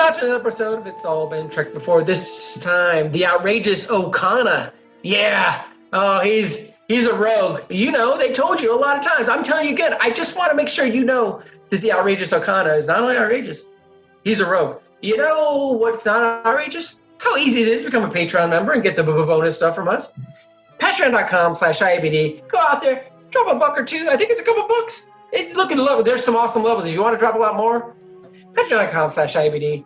out to another episode of It's All Been Trek Before. This time, the Outrageous Okona. Yeah. Oh, he's a rogue. You know, they told you a lot of times. I'm telling you again, I just want to make sure you know that the Outrageous Okona is not only outrageous, he's a rogue. You know what's not outrageous? How easy it is to become a Patreon member and get the bonus stuff from us. Patreon.com/IABD. Go out there, drop a buck or two. I think it's a couple bucks. Look at the level. There's some awesome levels. If you want to drop a lot more, Patreon.com/IABD.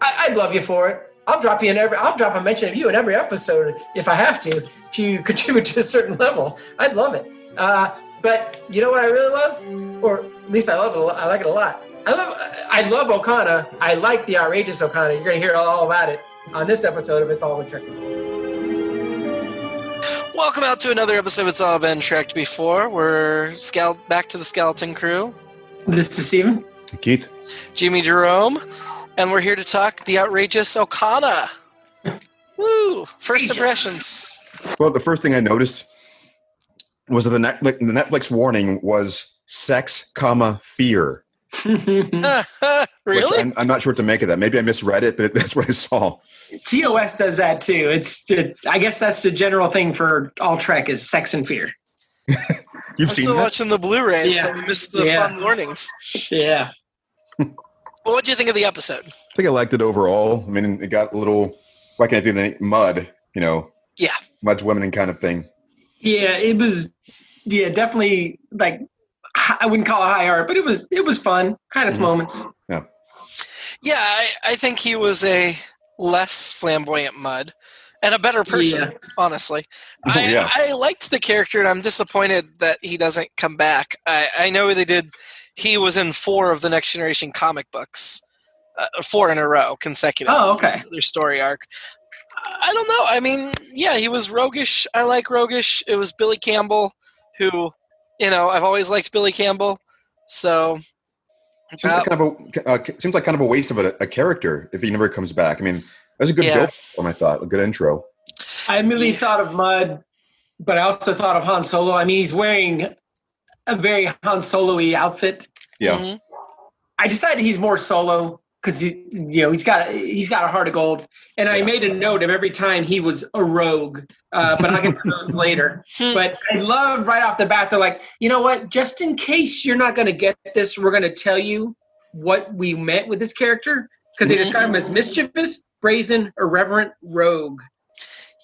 I'd love you for it. I'll drop a mention of you in every episode if I have to. If you contribute to a certain level, I'd love it. But you know what I really love, or at least I love it. I like it a lot. I love Okona. I like the Outrageous Okona. You're going to hear all about it on this episode of It's All Been Trekked Before. Welcome out to another episode of It's All Been Trekked Before. We're back to the Skeleton Crew. This is Steven. Keith. Jimmy-Jerome. And we're here to talk the Outrageous Okona. Woo! First impressions. Well, the first thing I noticed was that the Netflix warning was sex, fear. Really? I'm not sure what to make of that. Maybe I misread it, but that's what I saw. TOS does that too. I guess that's the general thing for all Trek is sex and fear. You've I'm seen still that? watching the Blu-rays, Yeah. so we missed the fun warnings. Yeah. Well, what do you think of the episode? I think I liked it overall. I mean, it got a little, why can't I think of the mud, you know? Yeah. Mud's women kind of thing. Yeah, it was, definitely, like, I wouldn't call it high art, but it was fun. Had its moments. Yeah. Yeah, I think he was a less flamboyant Mud and a better person, honestly. I liked the character, and I'm disappointed that he doesn't come back. I know he was in 4 of the Next Generation comic books, 4 in a row, consecutive. Oh, okay. Their story arc. I don't know. I mean, yeah, he was roguish. I like roguish. It was Billy Campbell, who, I've always liked Billy Campbell. So seems like kind of a waste of a character if he never comes back. I mean, that's a good build for him, I thought. A good intro. I immediately thought of Mud, but I also thought of Han Solo. I mean, he's wearing a very Han Solo-y outfit. Yeah. Mm-hmm. I decided he's more Solo because he's got a heart of gold. And I made a note of every time he was a rogue, but I'll get to those later. But I love right off the bat, they're like, you know what? Just in case you're not going to get this, we're going to tell you what we meant with this character because they describe him as mischievous, brazen, irreverent rogue.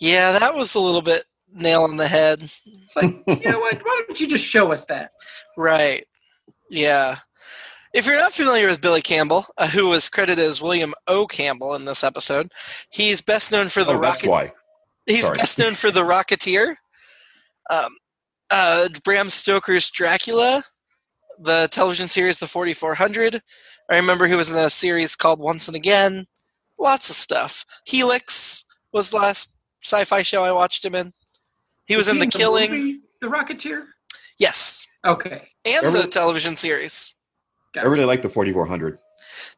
Yeah, that was a little bit nail on the head. Like, you know what? Why don't you just show us that? Right. Yeah. If you're not familiar with Billy Campbell, who was credited as William O. Campbell in this episode, he's best known for the That's why. He's best known for the Rocketeer, Bram Stoker's Dracula, the television series The 4400. I remember he was in a series called Once and Again. Lots of stuff. Helix was the last sci-fi show I watched him in. He was in The Killing. Movie, The Rocketeer? Yes. Okay. And the television series. I really like the 4400.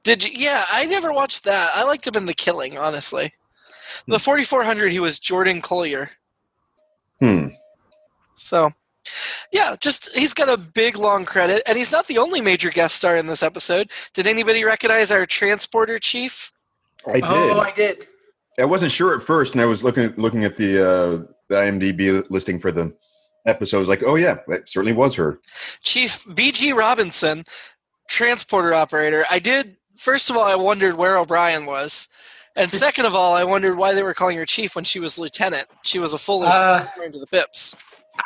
Did you? Yeah, I never watched that. I liked him in The Killing, honestly. The 4400, he was Jordan Collier. So, yeah, he's got a big, long credit, and he's not the only major guest star in this episode. Did anybody recognize our transporter chief? I did. Oh, I did. I wasn't sure at first, and I was looking at the IMDb listing for the episode. I was like, oh, yeah, that certainly was her. Chief B.G. Robinson, transporter operator. First of all, I wondered where O'Brien was. And second of all, I wondered why they were calling her chief when she was lieutenant. She was a full lieutenant into the Pips.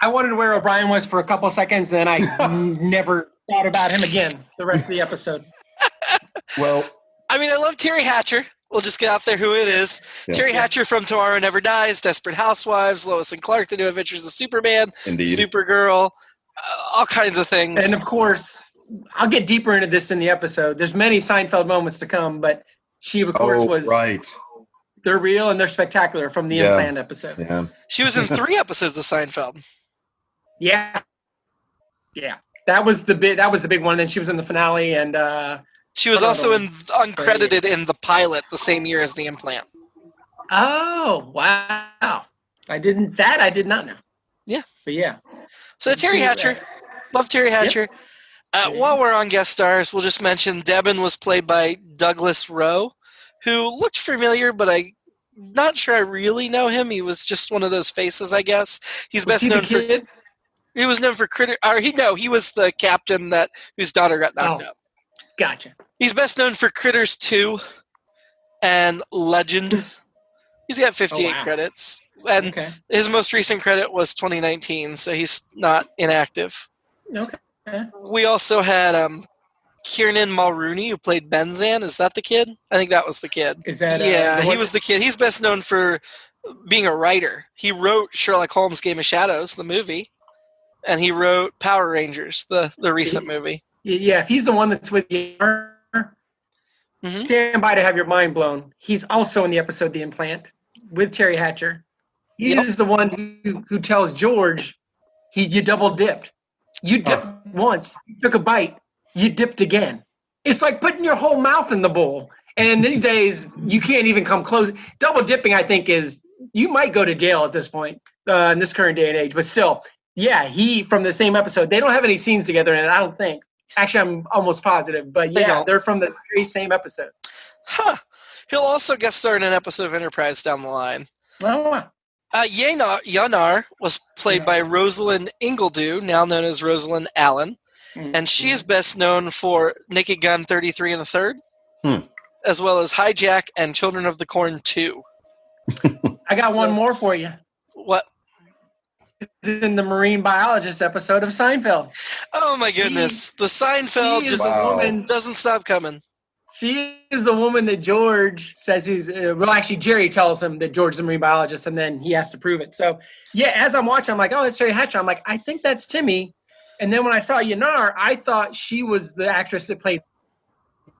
I wondered where O'Brien was for a couple of seconds, then I never thought about him again the rest of the episode. Well, I mean, I love Terry Hatcher. We'll just get out there who it is. Yeah. Terry Hatcher from Tomorrow Never Dies, Desperate Housewives, Lois and Clark, The New Adventures of Superman, Indeed. Supergirl, all kinds of things. And of course, I'll get deeper into this in the episode. There's many Seinfeld moments to come, but she, of course, was right. They're real and they're spectacular from the Implant episode. Yeah. She was in 3 episodes of Seinfeld. Yeah. That was the big one. And then she was in the finale, and she was also uncredited in the pilot the same year as the Implant. Oh wow! I did not know. Yeah, but yeah. So Terry Hatcher, love Terry Hatcher. Yep. While we're on guest stars, we'll just mention Devin was played by Douglas Rowe, who looked familiar, but I'm not sure I really know him. He was just one of those faces, I guess. He's best known for. He was known for Critter. Or he was the captain whose daughter got knocked up. Gotcha. He's best known for Critters 2 and Legend. He's got 58 credits. And his most recent credit was 2019, so he's not inactive. Okay. We also had Kiernan Mulrooney, who played Benzan. Is that the kid? I think that was the kid. Is that? Yeah, he was the kid. He's best known for being a writer. He wrote Sherlock Holmes: Game of Shadows, the movie, and he wrote Power Rangers, the recent movie. Yeah, if he's the one that's with you, stand by to have your mind blown. He's also in the episode The Implant with Terry Hatcher. He is the one who tells George, you double dipped. You dipped once, you took a bite, you dipped again. It's like putting your whole mouth in the bowl. And these days, you can't even come close. Double dipping, I think, you might go to jail at this point in this current day and age. But still, yeah, he from the same episode. They don't have any scenes together in it, I don't think. Actually, I'm almost positive. But yeah, they're from the very same episode. Huh. He'll also guest star in an episode of Enterprise down the line. Oh, Yanar was played by Rosalind Ingledew, now known as Rosalind Allen. And she's best known for Naked Gun 33 1/3, as well as Hijack and Children of the Corn 2. I got one more for you. What? In the marine biologist episode of Seinfeld. Oh my goodness. The Seinfeld just doesn't stop coming. She is the woman that George says actually Jerry tells him that George is a marine biologist and then he has to prove it. So yeah, as I'm watching, I'm like, oh, it's Terry Hatcher. I'm like, I think that's Timmy. And then when I saw Yanar, I thought she was the actress that played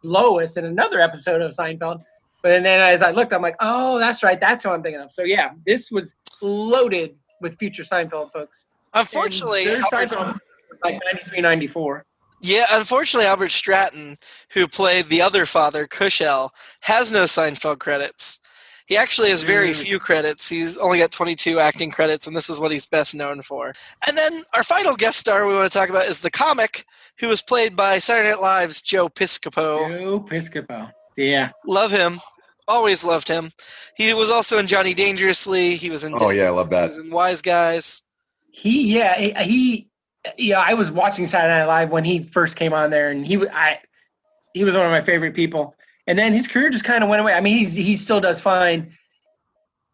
Lois in another episode of Seinfeld. But then as I looked, I'm like, oh, that's right. That's who I'm thinking of. So yeah, this was loaded with future Seinfeld folks. Unfortunately, Seinfeld like 93, 94. Yeah, unfortunately, Albert Stratton, who played the other father, Cushel, has no Seinfeld credits. He actually has very few credits. He's only got 22 acting credits, and this is what he's best known for. And then our final guest star we want to talk about is the comic, who was played by Saturday Night Live's Joe Piscopo. Joe Piscopo. Yeah. Love him. Always loved him. He was also in Johnny Dangerously. He was in I love that. He was in Wise Guys. I was watching Saturday Night Live when he first came on there, and he was one of my favorite people. And then his career just kind of went away. I mean, he still does fine.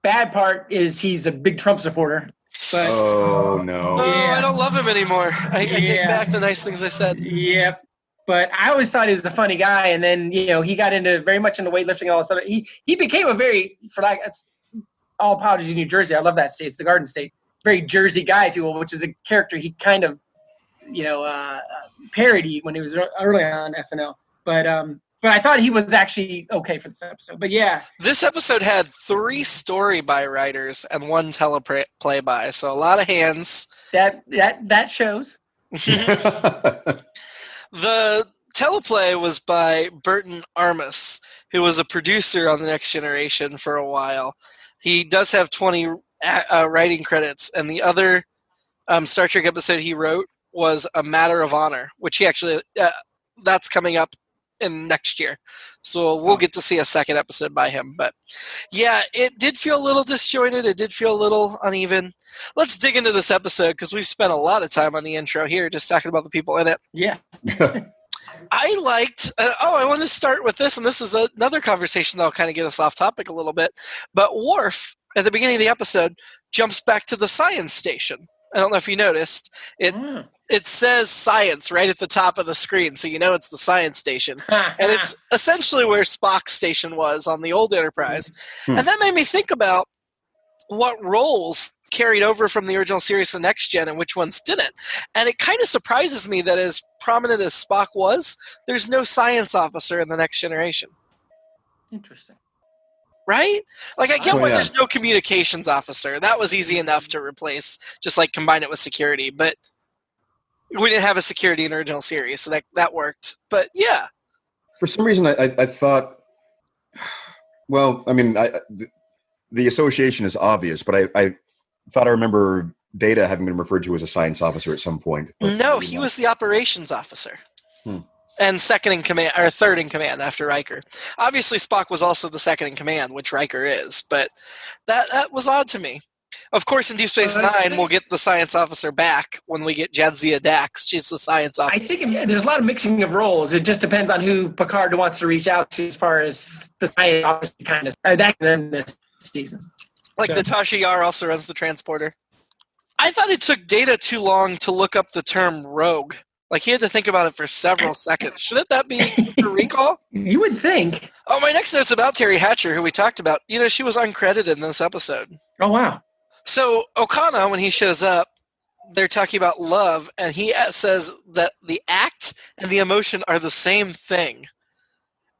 Bad part is he's a big Trump supporter. But, oh no! No, I don't love him anymore. I take back the nice things I said. Yep. But I always thought he was a funny guy, and then he got into very much into weightlifting and all this other. He became a very, for like all apologies in New Jersey. I love that state. It's the Garden State. Very Jersey guy, if you will, which is a character he kind of, parodied when he was early on SNL. But I thought he was actually okay for this episode. But yeah, this episode had 3 story by writers and 1 teleplay by, so a lot of hands. That shows. The teleplay was by Burton Armus, who was a producer on The Next Generation for a while. He does have 20 writing credits, and the other Star Trek episode he wrote was A Matter of Honor, which he actually that's coming up in next year, so we'll get to see a second episode by him. But yeah, it did feel a little disjointed. It did feel a little uneven. Let's dig into this episode because we've spent a lot of time on the intro here just talking about the people in it. Yeah. I liked I want to start with this, and this is another conversation that'll kind of get us off topic a little bit, but Worf at the beginning of the episode jumps back to the science station. I don't know if you noticed. It says science right at the top of the screen, so you know it's the science station. And it's essentially where Spock's station was on the old Enterprise. And that made me think about what roles carried over from the original series to Next Gen and which ones didn't. And it kind of surprises me that as prominent as Spock was, there's no science officer in the Next Generation. Interesting. Right? Like, I get why there's no communications officer. That was easy enough to replace, just like combine it with security. But we didn't have a security in the original series, so that worked. But yeah. For some reason, I thought, well, I mean, the association is obvious, but I thought I remember Data having been referred to as a science officer at some point. No, he was the operations officer. And second in command, or third in command after Riker. Obviously, Spock was also the second in command, which Riker is, but that was odd to me. Of course, in Deep Space Nine, we'll get the science officer back when we get Jadzia Dax. She's the science officer. I think there's a lot of mixing of roles. It just depends on who Picard wants to reach out to as far as the science officer kind of that in this season. Like Natasha Yar also runs the transporter. I thought it took Data too long to look up the term rogue. Like, he had to think about it for several seconds. Shouldn't that be a recall? You would think. Oh, my next note's about Terry Hatcher, who we talked about. You know, she was uncredited in this episode. Oh, wow. So, Okona, when he shows up, they're talking about love, and he says that the act and the emotion are the same thing.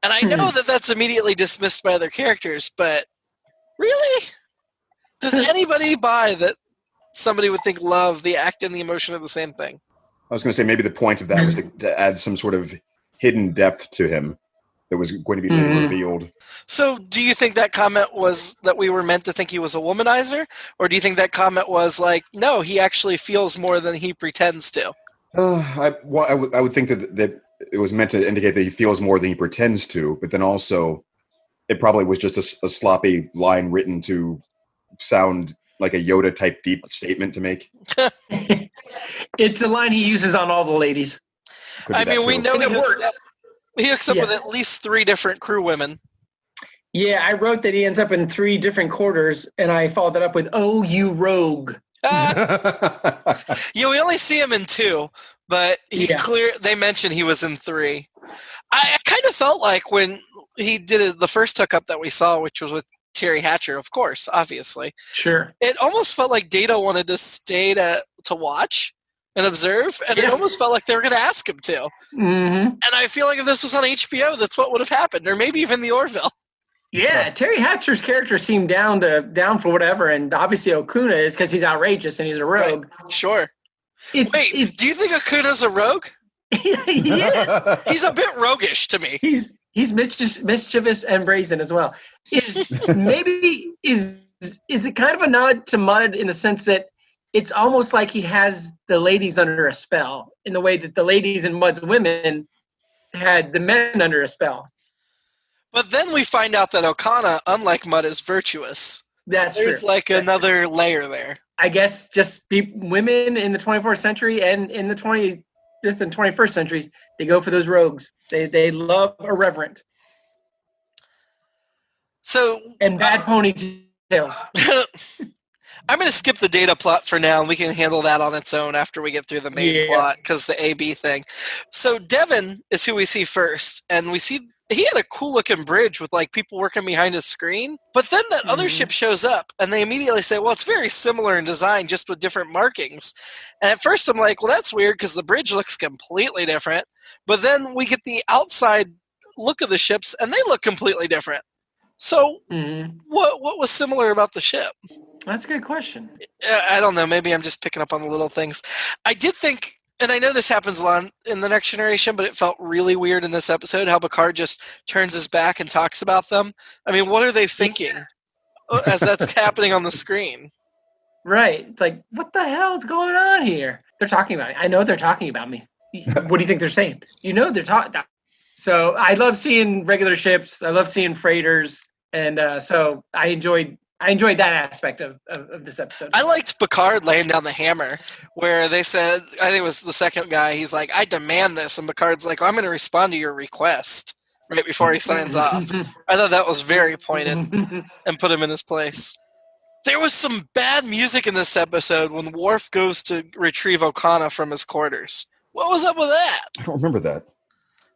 And I know that that's immediately dismissed by other characters, but really? Does anybody buy that somebody would think love, the act, and the emotion are the same thing? I was going to say maybe the point of that was to add some sort of hidden depth to him that was going to be later revealed. So do you think that comment was that we were meant to think he was a womanizer? Or do you think that comment was like, no, he actually feels more than he pretends to? I would think that it was meant to indicate that he feels more than he pretends to, but then also it probably was just a sloppy line written to sound like a Yoda-type deep statement to make. It's a line he uses on all the ladies. I mean, we know it works. He hooks up with at least 3 different crew women. Yeah, I wrote that he ends up in 3 different quarters, and I followed that up with, "Oh, you rogue." Yeah, we only see him in 2, but they mentioned he was in 3. I kind of felt like when he did the first hookup that we saw, which was with Terry Hatcher, of course, obviously. Sure. It almost felt like Data wanted to stay to watch and observe, and it almost felt like they were going to ask him to. Mm-hmm. And I feel like if this was on HBO, that's what would have happened, or maybe even the Orville. Yeah, Terry Hatcher's character seemed down for whatever, and obviously Okuna is because he's outrageous and he's a rogue. Right. Sure. Do you think Okuna's a rogue? He is. He's a bit roguish to me. He's mischievous and brazen as well. Is it kind of a nod to Mudd in the sense that it's almost like he has the ladies under a spell in the way that the ladies in Mudd's women had the men under a spell. But then we find out that Okona, unlike Mudd, is virtuous. That's true. There's like another layer there. I guess just women in the 24th century and in the 20th and 21st centuries, they go for those rogues. They love irreverent. And bad ponytails. I'm going to skip the Data plot for now, and we can handle that on its own after we get through the main plot, because the AB thing. So Devin is who we see first, and we see he had a cool-looking bridge with like people working behind his screen. But then that other ship shows up, and they immediately say, well, it's very similar in design, just with different markings. And at first I'm like, well, that's weird, because the bridge looks completely different. But then we get the outside look of the ships, and they look completely different. So what was similar about the ship? That's a good question. I don't know. Maybe I'm just picking up on the little things. I did think, and I know this happens a lot in The Next Generation, but it felt really weird in this episode how Picard just turns his back and talks about them. I mean, what are they thinking as that's happening on the screen? Right. It's like, what the hell is going on here? They're talking about me. I know they're talking about me. What do you think they're saying? You know they're talking. So I love seeing regular ships. I love seeing freighters. And so I enjoyed that aspect of this episode. I liked Picard laying down the hammer, where they said, I think it was the second guy, he's like, I demand this. And Picard's like, I'm going to respond to your request right before he signs off. I thought that was very pointed and put him in his place. There was some bad music in this episode when Worf goes to retrieve Okona from his quarters. What was up with that? I don't remember that.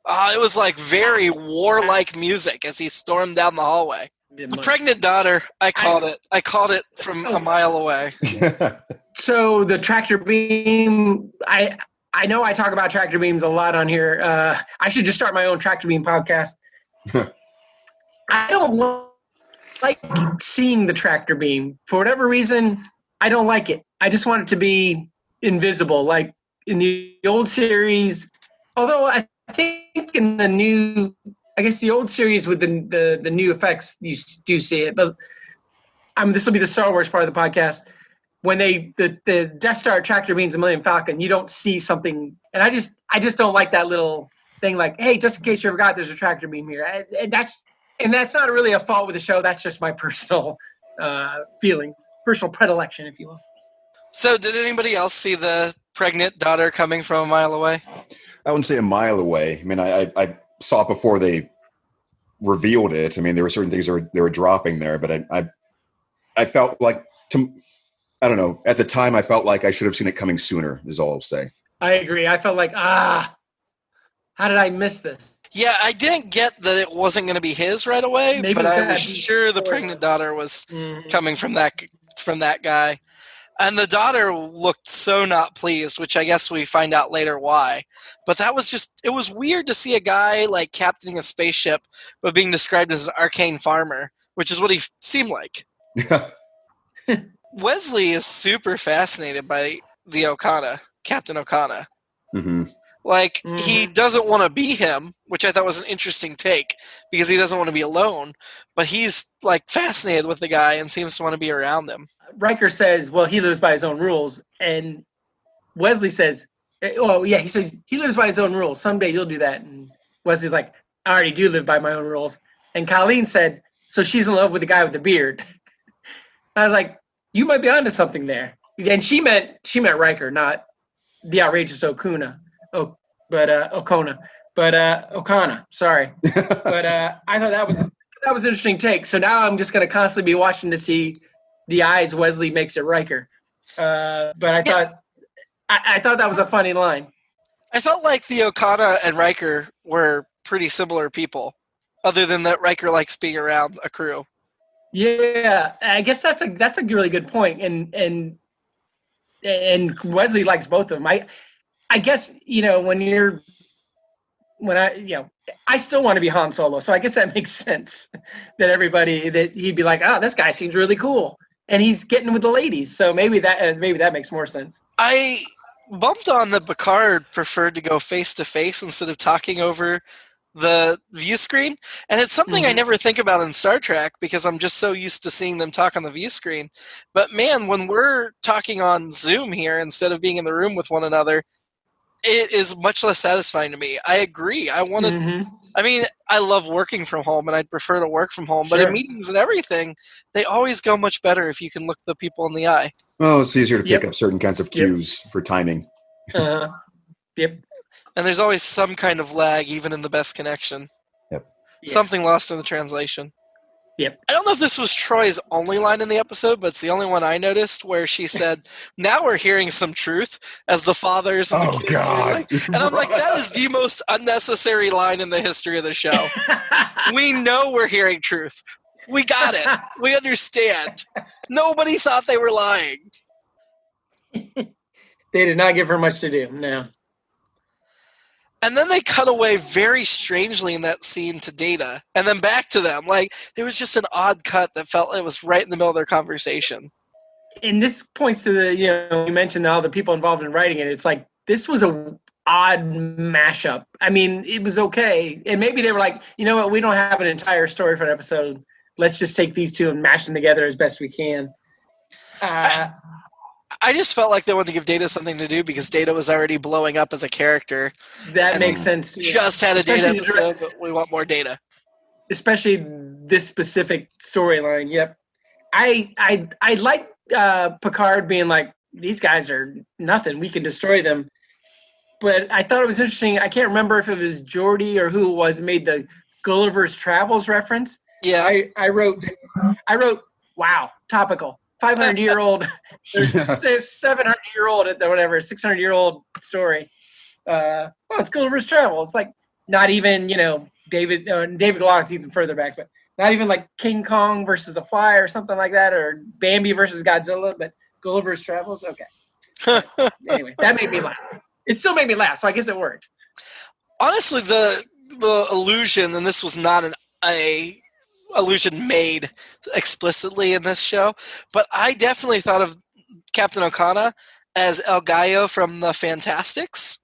It was like very warlike music as he stormed down the hallway. The pregnant daughter, I called it. I called it from a mile away. So the tractor beam, I know I talk about tractor beams a lot on here. I should just start my own tractor beam podcast. I don't like seeing the tractor beam. For whatever reason, I don't like it. I just want it to be invisible, like in the old series. Although I think in the new, I guess the old series with the new effects, you do see it. But this will be the Star Wars part of the podcast. When the Death Star tractor beams the Millennium Falcon, you don't see something, and I just don't like that little thing like, hey, just in case you forgot, there's a tractor beam here. And that's not really a fault with the show. That's just my personal feelings, personal predilection, if you will. So did anybody else see the pregnant daughter coming from a mile away? I wouldn't say a mile away. I mean, I saw it before they revealed it. I mean, there were certain things they were dropping there, but I felt like, I don't know, at the time I felt like I should have seen it coming sooner, is all I'll say. I agree. I felt like, how did I miss this? Yeah, I didn't get that it wasn't going to be his right away, but I was sure the pregnant daughter was coming from that guy. And the daughter looked so not pleased, which I guess we find out later why. But that was it was weird to see a guy like captaining a spaceship, but being described as an arcane farmer, which is what he seemed like. Wesley is super fascinated by the Okona, Captain Okona. Mm-hmm. He doesn't want to be him, which I thought was an interesting take, because he doesn't want to be alone, but he's like fascinated with the guy and seems to want to be around him. Riker says, well, he lives by his own rules, and Wesley says, he says he lives by his own rules. Someday you'll do that. And Wesley's like, I already do live by my own rules. And Colleen said, so she's in love with the guy with the beard. I was like, you might be onto something there. And she meant Riker, not the outrageous Okona. Okona. Sorry, but I thought that was an interesting take. So now I'm just going to constantly be watching to see the eyes Wesley makes at Riker. But I thought that was a funny line. I felt like the Okona and Riker were pretty similar people, other than that Riker likes being around a crew. Yeah, I guess that's a really good point. And Wesley likes both of them. I guess, I still want to be Han Solo. So I guess that makes sense that he'd be like, oh, this guy seems really cool. And he's getting with the ladies. So maybe that makes more sense. I bumped on that Picard preferred to go face to face instead of talking over the view screen. And it's something I never think about in Star Trek because I'm just so used to seeing them talk on the view screen. But man, when we're talking on Zoom here instead of being in the room with one another, it is much less satisfying to me. I agree. I love working from home and I'd prefer to work from home, but in meetings and everything, they always go much better if you can look the people in the eye. Well, it's easier to pick up certain kinds of cues for timing. Yep. And there's always some kind of lag, even in the best connection. Yep. Something lost in the translation. Yep. I don't know if this was Troy's only line in the episode, but it's the only one I noticed where she said, now we're hearing some truth as the fathers and the kids. Oh, God. And I'm like, that is the most unnecessary line in the history of the show. We know we're hearing truth. We got it. We understand. Nobody thought they were lying. They did not give her much to do, no. And then they cut away very strangely in that scene to Data, and then back to them. Like, there was just an odd cut that felt it was right in the middle of their conversation. And this points to you mentioned all the people involved in writing it. It's like, this was a odd mashup. I mean, it was okay. And maybe they were like, you know what, we don't have an entire story for an episode. Let's just take these two and mash them together as best we can. I just felt like they wanted to give Data something to do because Data was already blowing up as a character. That makes sense. Just had a Data episode, but we want more Data. Especially this specific storyline. Yep. I like Picard being like, these guys are nothing. We can destroy them. But I thought it was interesting. I can't remember if it was Geordi or who it was made the Gulliver's Travels reference. Yeah. I wrote, wow, topical. 500-year-old, 700-year-old, whatever, 600-year-old story. It's Gulliver's Travel. It's like not even, David Goliath's even further back, but not even like King Kong versus a fly or something like that, or Bambi versus Godzilla, but Gulliver's Travels. Okay. Anyway, that made me laugh. It still made me laugh, so I guess it worked. Honestly, the illusion, and this was not a illusion made explicitly in this show, but I definitely thought of Captain Okona as El Gallo from the Fantastics,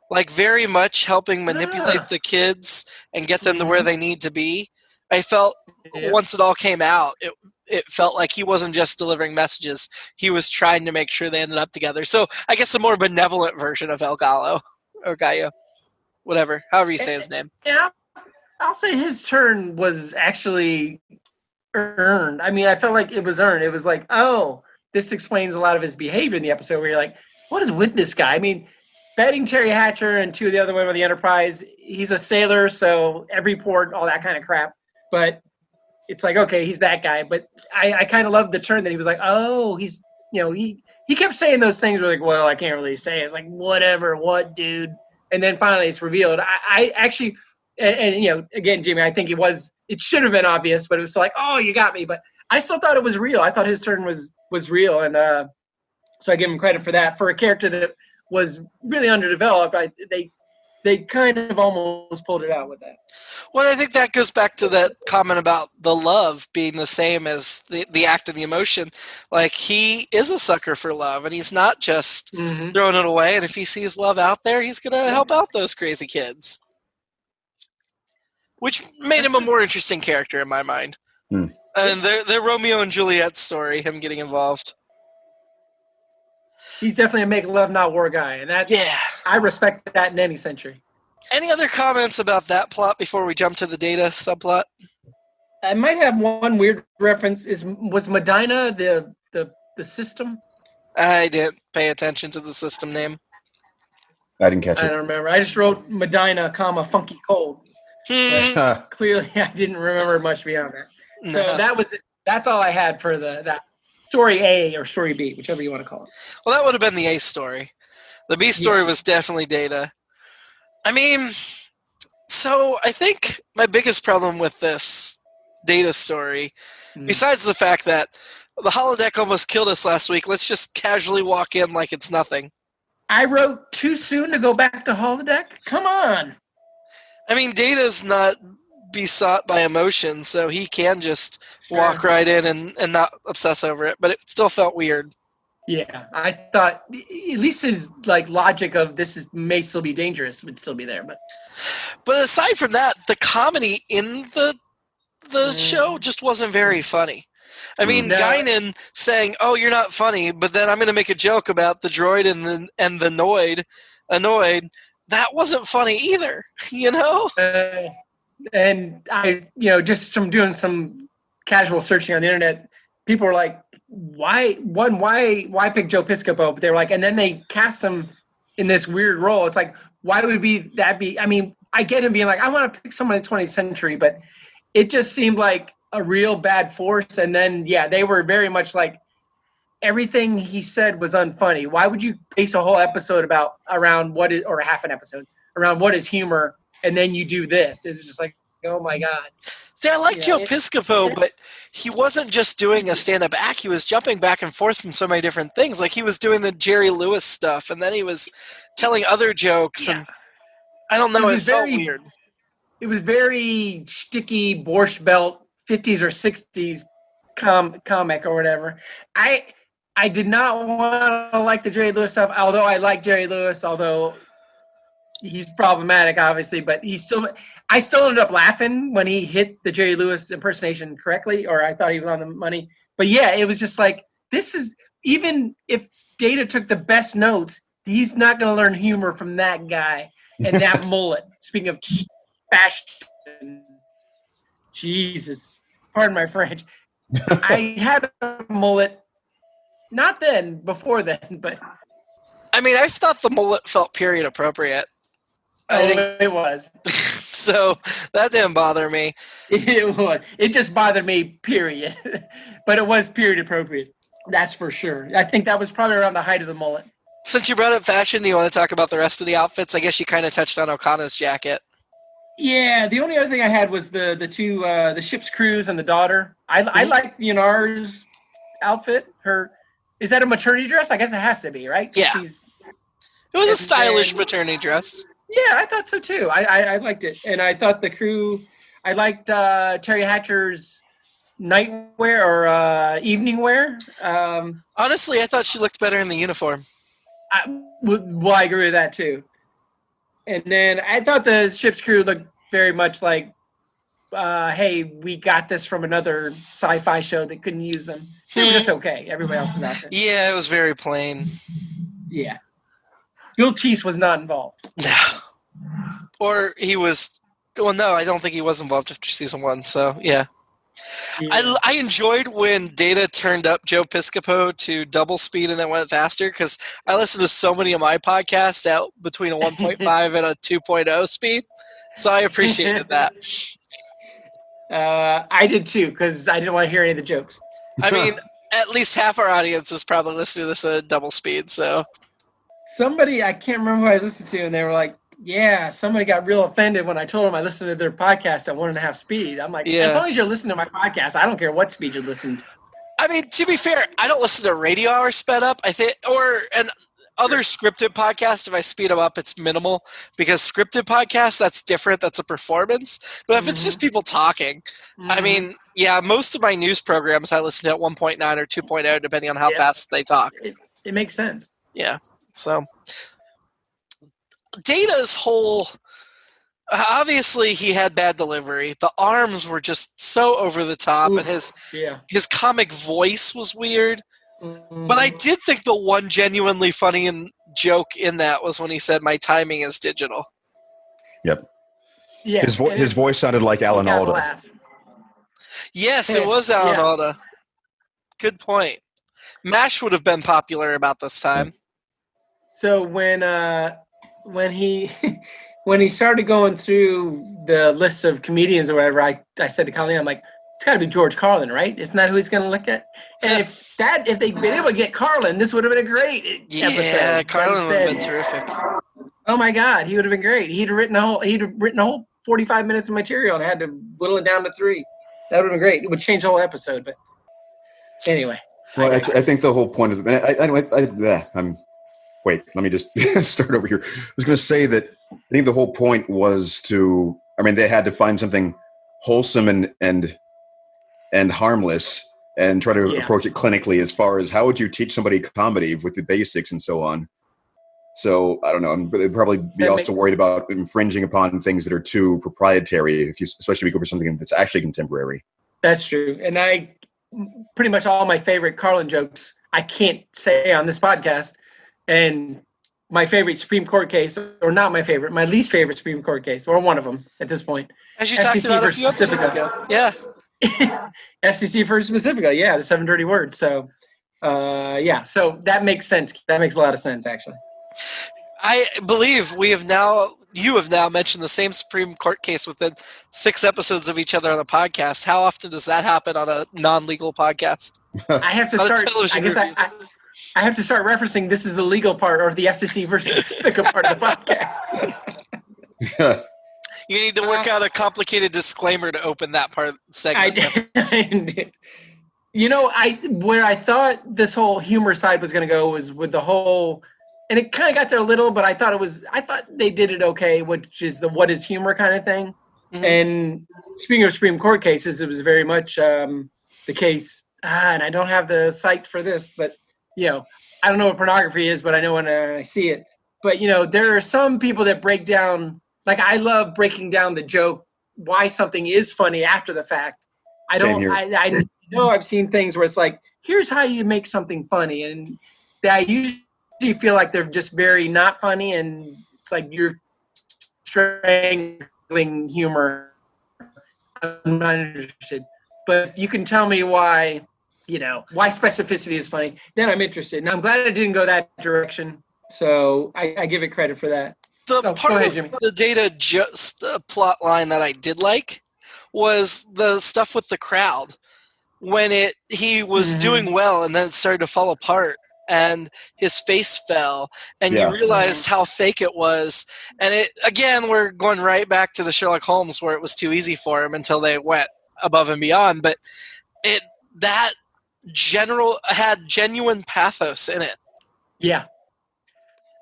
like very much helping manipulate the kids and get them to where they need to be. I felt once it all came out, it felt like he wasn't just delivering messages, he was trying to make sure they ended up together. So I guess a more benevolent version of El Gallo, or Gallo, whatever, however you say his name. Yeah, I'll say his turn was actually earned. I mean, I felt like it was earned. It was like, oh, this explains a lot of his behavior in the episode where you're like, what is with this guy? I mean, betting Terry Hatcher and two of the other women of the Enterprise, he's a sailor, so every port, all that kind of crap. But it's like, okay, he's that guy. But I kind of loved the turn that he was like, oh, he's, he kept saying those things where like, well, I can't really say. It's like, whatever, what, dude? And then finally it's revealed. I actually, and again, Jimmy, I think it should have been obvious, but it was like, oh, you got me. But I still thought it was real. I thought his turn was real. And so I give him credit for that. For a character that was really underdeveloped, they kind of almost pulled it out with that. Well, I think that goes back to that comment about the love being the same as the act and the emotion. Like, he is a sucker for love, and he's not just throwing it away. And if he sees love out there, he's going to help out those crazy kids. Which made him a more interesting character in my mind. And their Romeo and Juliet story, him getting involved. He's definitely a make love, not war guy. And I respect that in any century. Any other comments about that plot before we jump to the Data subplot? I might have one weird reference. Was Medina the system? I didn't pay attention to the system name. I didn't catch it. I don't remember. I just wrote Medina, funky cold. Clearly, I didn't remember much beyond that. So that was it. That's all I had for that story A or story B, whichever you want to call it. Well, that would have been the A story. The B story was definitely Data. I mean, so I think my biggest problem with this Data story, besides the fact that the holodeck almost killed us last week, let's just casually walk in like it's nothing. I wrote too soon to go back to holodeck? Come on. I mean, Data's not besought by emotion, so he can just walk right in and not obsess over it, but it still felt weird. Yeah, I thought at least his logic of may still be dangerous would still be there, but aside from that, the comedy in the show just wasn't very funny. I mean, Guinan saying, "Oh, you're not funny," but then I'm going to make a joke about the droid and the Noid annoyed. That wasn't funny either, And I, just from doing some casual searching on the internet, people were like, why pick Joe Piscopo? But they were like, and then they cast him in this weird role. It's like, why would that be? I mean, I get him being like, I want to pick someone in the 20th century, but it just seemed like a real bad force. And then, they were very much like, everything he said was unfunny. Why would you base a whole episode around what is, or half an episode around what is humor, and then you do this? It's just like, oh my God. See, I like Joe Piscopo, but he wasn't just doing a stand-up act. He was jumping back and forth from so many different things. Like, he was doing the Jerry Lewis stuff, and then he was telling other jokes, and I don't know, it felt weird. It was very sticky, Borscht Belt, 50s or 60s comic or whatever. I did not want to like the Jerry Lewis stuff, although I like Jerry Lewis, although he's problematic, obviously, but I still ended up laughing when he hit the Jerry Lewis impersonation correctly, or I thought he was on the money. But it was just like, this is, even if Data took the best notes, he's not going to learn humor from that guy and that mullet. Speaking of fashion, Jesus, pardon my French. I had a mullet. Not then, before then, but... I mean, I thought the mullet felt period appropriate. I think it was. So, that didn't bother me. It was. It just bothered me, period. But it was period appropriate. That's for sure. I think that was probably around the height of the mullet. Since you brought up fashion, do you want to talk about the rest of the outfits? I guess you kind of touched on Okona's jacket. Yeah, the only other thing I had was the two, the ship's crews and the daughter. I like Yunar's outfit. Is that a maternity dress? I guess it has to be, right? Yeah. It was a stylish maternity dress. Yeah, I thought so too. I liked it. And I thought the crew, I liked Terry Hatcher's nightwear or evening wear. Honestly, I thought she looked better in the uniform. I agree with that too. And then I thought the ship's crew looked very much like, hey, we got this from another sci-fi show that couldn't use them. They were just okay. Everybody else is out there. Yeah, it was very plain. Yeah. Bill Teese was not involved. No. Or he was. Well, no, I don't think he was involved after season 1. So yeah. I enjoyed when Data turned up Joe Piscopo to double speed and then went faster, because I listened to so many of my podcasts out between a 1.5 and a 2.0 speed, so I appreciated that. I did too, because I didn't want to hear any of the jokes. I mean, at least half our audience is probably listening to this at double speed. So somebody, I can't remember who I listened to, and they were like, yeah, somebody got real offended when I told them I listened to their podcast at 1.5 speed. I'm like, as long as you're listening to my podcast, I don't care what speed you're listening to. I mean, to be fair, I don't listen to radio hours sped up. I think, or other scripted podcasts, if I speed them up, it's minimal, because scripted podcasts, that's different. That's a performance. But if it's just people talking, I mean, yeah, most of my news programs I listen to at 1.9 or 2.0, depending on how fast they talk. It makes sense. Yeah. So Data's whole, obviously he had bad delivery. The arms were just so over the top, and his comic voice was weird. But I did think the one genuinely funny joke in that was when he said, "My timing is digital." Yep. Yeah. His voice sounded like Alan Alda. Yes, it was Alan Alda. Good point. MASH would have been popular about this time. So when he started going through the list of comedians or whatever, I said to Colleen, I'm like, it's got to be George Carlin, right? Isn't that who he's going to look at? And if they'd been able to get Carlin, this would have been a great episode. Yeah, Carlin would have been terrific. Oh my God, he would have been great. He'd have written a whole 45 minutes of material and had to whittle it down to 3. That would have been great. It would change the whole episode. But anyway. Well, I think the whole point of it. Wait, let me just start over here. I was going to say that I think the whole point was they had to find something wholesome and harmless and try to approach it clinically, as far as how would you teach somebody comedy with the basics and so on. So I don't know. They'd probably be also worried about infringing upon things that are too proprietary, especially if you go for something that's actually contemporary. That's true. And pretty much all my favorite Carlin jokes I can't say on this podcast. And my favorite Supreme Court case, or not my favorite, my least favorite Supreme Court case, or one of them at this point. As you talked about a few episodes ago. Yeah. FCC versus Pacifica. Yeah, the 7 dirty words. So, so that makes sense. That makes a lot of sense, actually. I believe you have now mentioned the same Supreme Court case within 6 episodes of each other on the podcast. How often does that happen on a non-legal podcast? I have to start. I have to start referencing this is the legal part, or the FCC versus Pacifica part of the podcast. You need to work out a complicated disclaimer to open that part of the segment. I did. Where I thought this whole humor side was going to go was with the whole, and it kind of got there a little, but I thought they did it okay, which is the what is humor kind of thing. Mm-hmm. And speaking of Supreme Court cases, it was very much the case, and I don't have the site for this, but I don't know what pornography is, but I know when I see it. But, there are some people that break down, like I love breaking down the joke, why something is funny after the fact. I know I've seen things where it's like, here's how you make something funny. And I usually feel like they're just very not funny. And it's like you're strangling humor. I'm not interested. But if you can tell me why specificity is funny, then I'm interested. And I'm glad I didn't go that direction. So I give it credit for that. The part of the Data plot line that I did like was the stuff with the crowd. When he was doing well and then it started to fall apart and his face fell and you realized how fake it was. And again, we're going right back to the Sherlock Holmes where it was too easy for him until they went above and beyond. But that had genuine pathos in it. Yeah.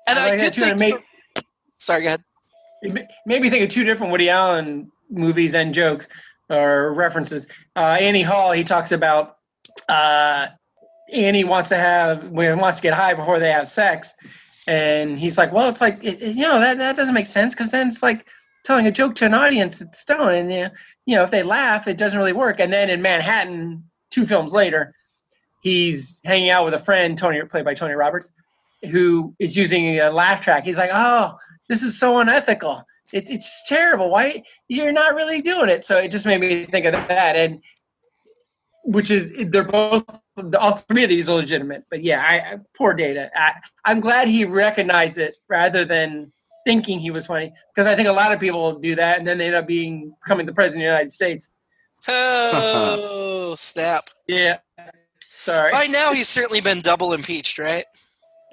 And I did think... Sorry, go ahead. It made me think of 2 different Woody Allen movies and jokes or references. Annie Hall, he talks about Annie wants to get high before they have sex. And he's like, well, it's like, that doesn't make sense, because then it's like telling a joke to an audience that's stoned. And, if they laugh, it doesn't really work. And then in Manhattan, 2 films later, he's hanging out with a friend, played by Tony Roberts, who is using a laugh track. He's like, oh, this is so unethical. It's terrible. Why you're not really doing it? So it just made me think of that, and which is they're both all three of these are legitimate. But yeah, poor Data. I'm glad he recognized it rather than thinking he was funny, because I think a lot of people do that and then they end up becoming the president of the United States. Oh, snap. Yeah. Sorry. By now, he's certainly been double impeached, right?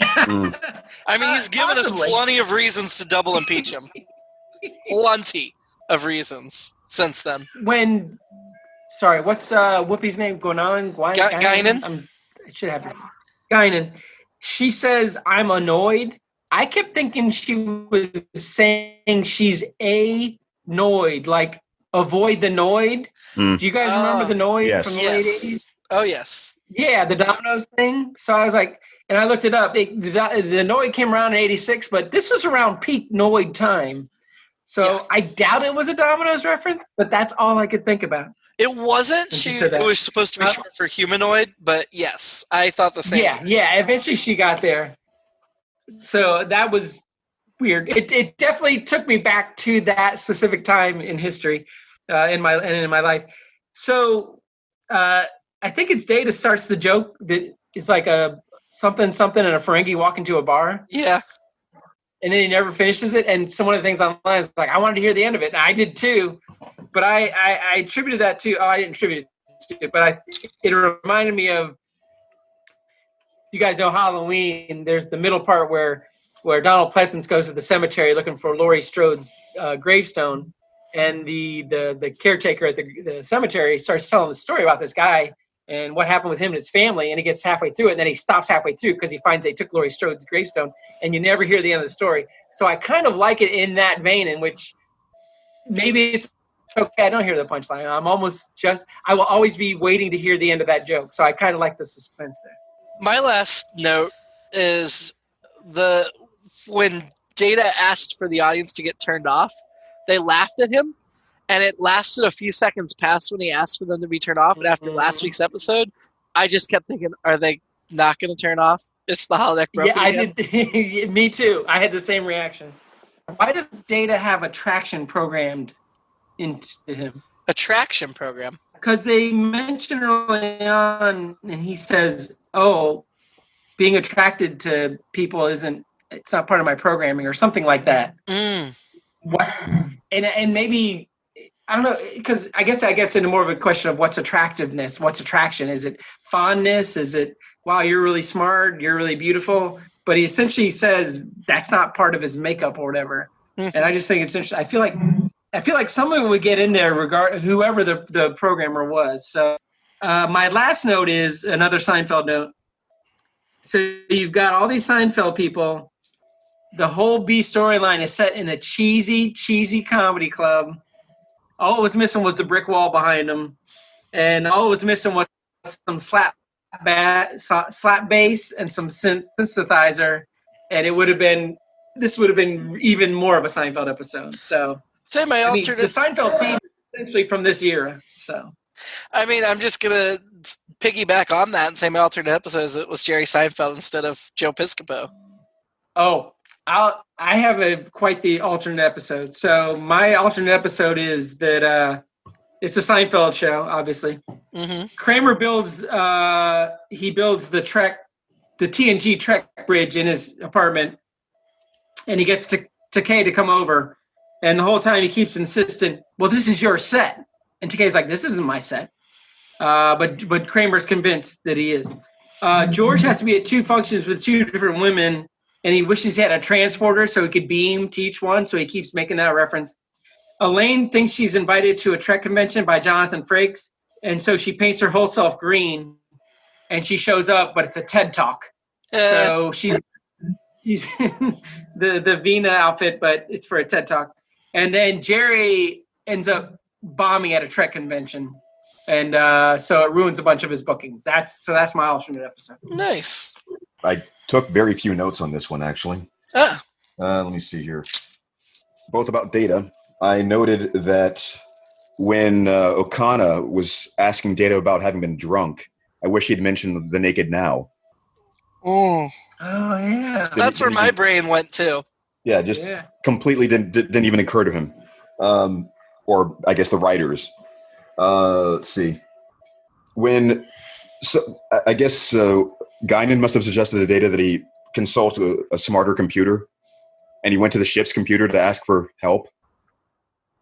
I mean, he's given us plenty of reasons to double impeach him. Plenty of reasons since then. Sorry, what's Whoopi's name going on? Guinan? I should have Guinan. She says, I'm annoyed. I kept thinking she was saying she's annoyed, like avoid the Noid. Do you guys remember the Noid from the late 80s? Oh, yes. Yeah, the Domino's thing. So I was like, and I looked it up. The Noid came around in 86, but this was around peak Noid time. So I doubt it was a Domino's reference, but that's all I could think about. It wasn't. It was supposed to be short for humanoid, but yes, I thought the same. Yeah. Eventually she got there. So that was weird. It definitely took me back to that specific time in history, in my life. So I think it's Data starts the joke that is like a something and a Ferengi walk into a bar. Yeah. And then he never finishes it. And some of the things online is like, I wanted to hear the end of it. And I did too. But I attributed that to, I didn't attribute it to it, but it reminded me of, you guys know Halloween, there's the middle part where Donald Pleasance goes to the cemetery looking for Laurie Strode's gravestone. And the caretaker at the cemetery starts telling the story about this guy and what happened with him and his family, and he gets halfway through it, and then he stops halfway through because he finds they took Laurie Strode's gravestone, and you never hear the end of the story. So I kind of like it in that vein, in which maybe it's okay, I don't hear the punchline. I will always be waiting to hear the end of that joke. So I kind of like the suspense there. My last note is when Data asked for the audience to get turned off, they laughed at him. And it lasted a few seconds past when he asked for them to be turned off. And after last week's episode, I just kept thinking, are they not going to turn off? It's the holodeck broken. Yeah, I did. Me too. I had the same reaction. Why does Data have attraction programmed into him? Attraction program? Because they mention early on, and he says, oh, being attracted to people it's not part of my programming or something like that. And maybe... I don't know, because I guess that gets into more of a question of what's attractiveness, what's attraction. Is it fondness? Is it, wow, you're really smart, you're really beautiful? But he essentially says that's not part of his makeup or whatever. And I just think it's interesting. I feel like someone would get in there, whoever the programmer was. So my last note is another Seinfeld note. So you've got all these Seinfeld people. The whole B storyline is set in a cheesy comedy club. All it was missing was the brick wall behind them, and all it was missing was some slap bass and some synthesizer, and this would have been even more of a Seinfeld episode. So, the Seinfeld theme is essentially from this era. So, I mean, I'm just gonna piggyback on that and say my alternate episode it was Jerry Seinfeld instead of Joe Piscopo. Oh. I have quite the alternate episode. So my alternate episode is that it's the Seinfeld show, obviously. Mm-hmm. Kramer builds the TNG Trek bridge in his apartment, and he gets Takei to come over, and the whole time he keeps insisting, well, this is your set. And Takei's like, this isn't my set. But Kramer's convinced that he is. George has to be at two functions with two different women, and he wishes he had a transporter so he could beam to each one, so he keeps making that reference. Elaine thinks she's invited to a Trek convention by Jonathan Frakes, and so she paints her whole self green, and she shows up, but it's a TED Talk. So she's in the Vina outfit, but it's for a TED Talk. And then Jerry ends up bombing at a Trek convention, and so it ruins a bunch of his bookings. That's my alternate episode. Nice. I took very few notes on this one, actually. Let me see here. Both about Data. I noted that when Okona was asking Data about having been drunk, I wish he'd mentioned the Naked Now. Oh yeah. That's where my brain went, too. Yeah, just completely didn't even occur to him. Or I guess the writers. Let's see. I guess Guinan must have suggested to Data that he consult a smarter computer, and he went to the ship's computer to ask for help.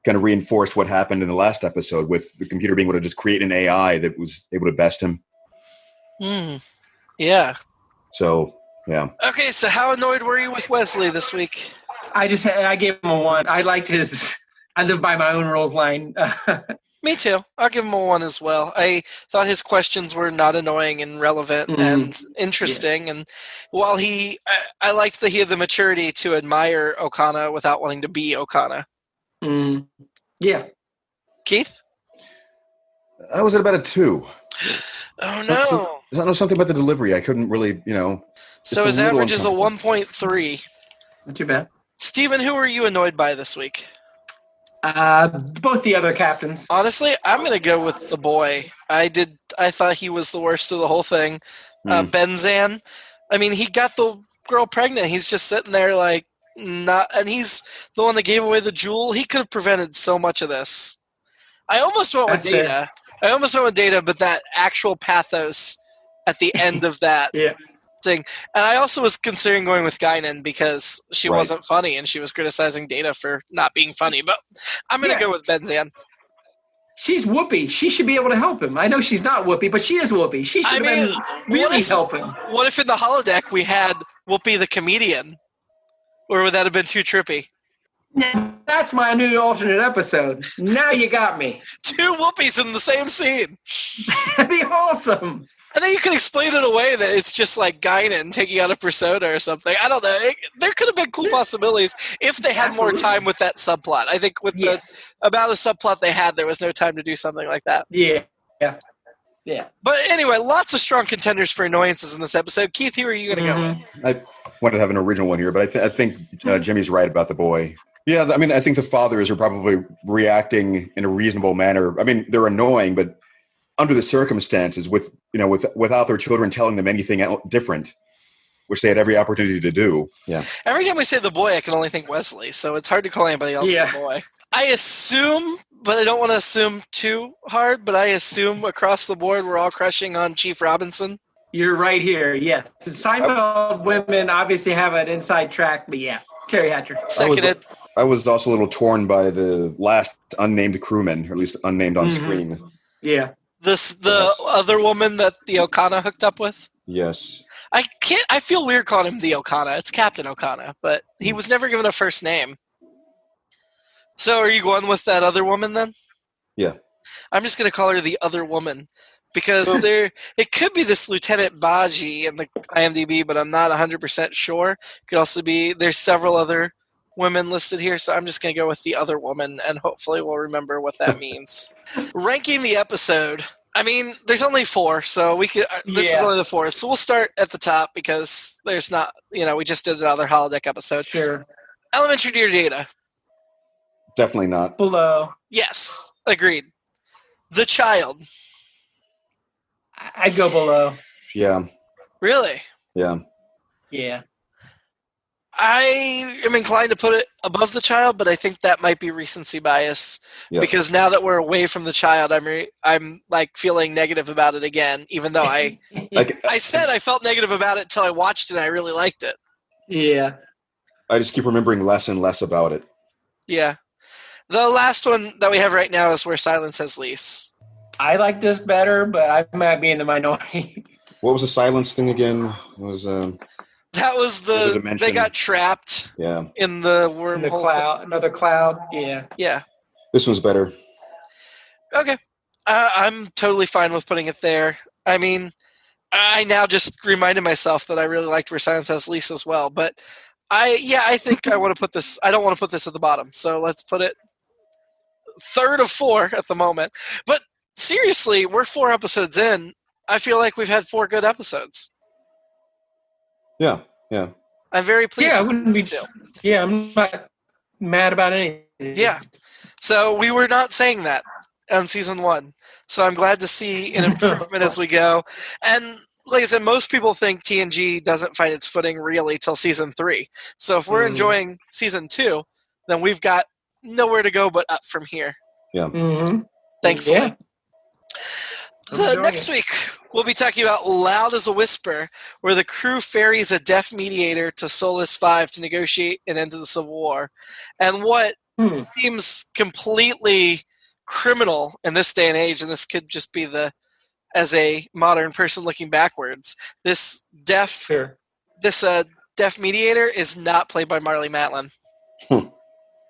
Kind of reinforced what happened in the last episode with the computer being able to just create an AI that was able to best him. Yeah. So, yeah. Okay, so how annoyed were you with Wesley this week? I gave him a 1. I liked his I live by my own rules line. Me too. I'll give him a 1 as well. I thought his questions were not annoying and relevant and interesting. And while I liked that he had the maturity to admire Okona without wanting to be Okona. Yeah. Keith? I was at about a 2. Oh, no. I don't know, something about the delivery. I couldn't really, So his average is a 1.3. Not too bad. Steven, who were you annoyed by this week? Both the other captains. Honestly, I'm going to go with the boy. I thought he was the worst of the whole thing. Benzan. I mean, he got the girl pregnant. He's just sitting there like, not, and he's the one that gave away the jewel. He could have prevented so much of this. I almost went with Data. But that actual pathos at the end of that thing. And I also was considering going with Guinan because she wasn't funny and she was criticizing Data for not being funny. But I'm going to go with Benzan. She's Whoopi. She should be able to help him. I know she's not Whoopi, but she is Whoopi. She should have been really helping. What if in the holodeck we had Whoopi the comedian? Or would that have been too trippy? That's my new alternate episode. Now you got me. 2 Whoopies in the same scene. That'd be awesome. And then you could explain it away that it's just like Guinan taking out a persona or something. I don't know. There could have been cool possibilities if they had more time with that subplot. I think with the amount of subplot they had, there was no time to do something like that. Yeah. But anyway, lots of strong contenders for annoyances in this episode. Keith, who are you going to go with? I wanted to have an original one here, but I think Jimmy's right about the boy. Yeah, I mean, I think the fathers are probably reacting in a reasonable manner. I mean, they're annoying, but under the circumstances, without their children telling them anything different, which they had every opportunity to do. Yeah. Every time we say the boy, I can only think Wesley, so it's hard to call anybody else the boy. I assume, but I don't want to assume too hard, but I assume across the board we're all crushing on Chief Robinson. You're right here, yes. Seinfeld women obviously have an inside track, but Carrie Hatcher. Seconded. I was also a little torn by the last unnamed crewman, or at least unnamed on screen. Yeah. The other woman that the Okona hooked up with? Yes. I feel weird calling him the Okona. It's Captain Okona, but he was never given a first name. So are you going with that other woman then? Yeah. I'm just going to call her the other woman because it could be this Lieutenant Baji in the IMDb, but I'm not 100% sure. It could also be there's several other women listed here, so I'm just going to go with the other woman, and hopefully we'll remember what that means. Ranking the episode. I mean, there's only 4, so we could. This is only the 4th, so we'll start at the top because there's not. We just did another holodeck episode. Sure. Elementary Dear Data. Definitely not. Below. Yes, agreed. The Child. I'd go below. Yeah. Really? Yeah. Yeah. I am inclined to put it above The Child, but I think that might be recency bias because now that we're away from The Child, I'm like feeling negative about it again, even though I said I felt negative about it until I watched it and I really liked it. Yeah. I just keep remembering less and less about it. Yeah. The last one that we have right now is Where Silence Has Lease. I like this better, but I might be in the minority. What was the silence thing again? That was they got trapped in the wormhole. In the cloud, another cloud, Yeah. This one's better. Okay. I'm totally fine with putting it there. I mean, I now just reminded myself that I really liked Where Silence Has Lease as well, but I think I want to put this, I don't want to put this at the bottom, so let's put it third of 4 at the moment. But seriously, we're 4 episodes in. I feel like we've had 4 good episodes. Yeah. I'm very pleased. Yeah, I wouldn't be. Yeah, I'm not mad about anything. Yeah. So we were not saying that on season 1. So I'm glad to see an improvement as we go. And like I said, most people think TNG doesn't find its footing really till season 3. So if we're enjoying season 2, then we've got nowhere to go but up from here. Yeah. Mm-hmm. Thankfully. Yeah. Next week, we'll be talking about Loud as a Whisper, where the crew ferries a deaf mediator to Solus 5 to negotiate an end to the Civil War. And what seems completely criminal in this day and age, and this could just be as a modern person looking backwards, this deaf mediator is not played by Marlee Matlin.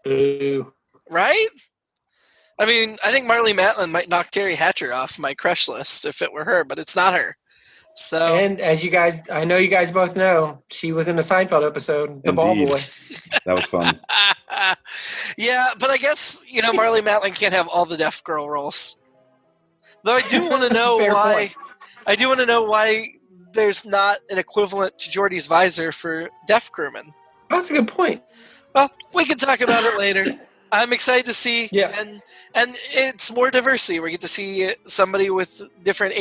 Ooh. Right? I mean, I think Marlee Matlin might knock Terry Hatcher off my crush list if it were her, but it's not her. So, and as you guys, I know you guys both know, she was in a Seinfeld episode, The Ball Boy. That was fun. Yeah, but I guess, Marlee Matlin can't have all the deaf girl roles. Though I do want to know why. I do want to know why there's not an equivalent to Geordie's visor for deaf crewmen. That's a good point. Well, we can talk about it later. I'm excited to see, yeah. and it's more diversity. We get to see somebody with different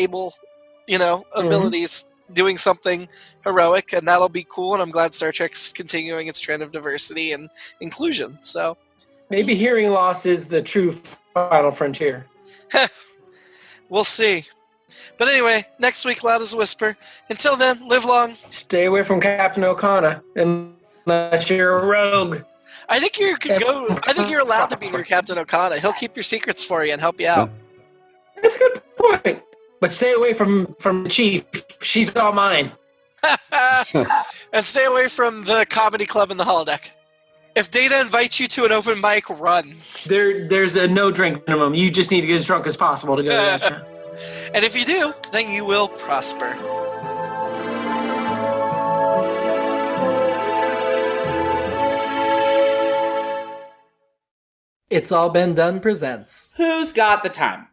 abilities doing something heroic, and that'll be cool. And I'm glad Star Trek's continuing its trend of diversity and inclusion. So maybe hearing loss is the true final frontier. We'll see. But anyway, next week, Loud as a Whisper. Until then, live long. Stay away from Captain Okona unless you're a rogue. I think you could go. I think you're allowed to be near Captain Okona. He'll keep your secrets for you and help you out. That's a good point. But stay away from the chief. She's all mine. And stay away from the comedy club in the holodeck. If Data invites you to an open mic, run. There's a no drink minimum. You just need to get as drunk as possible to go to that show. And if you do, then you will prosper. It's All Been Done presents Who's Got the Time?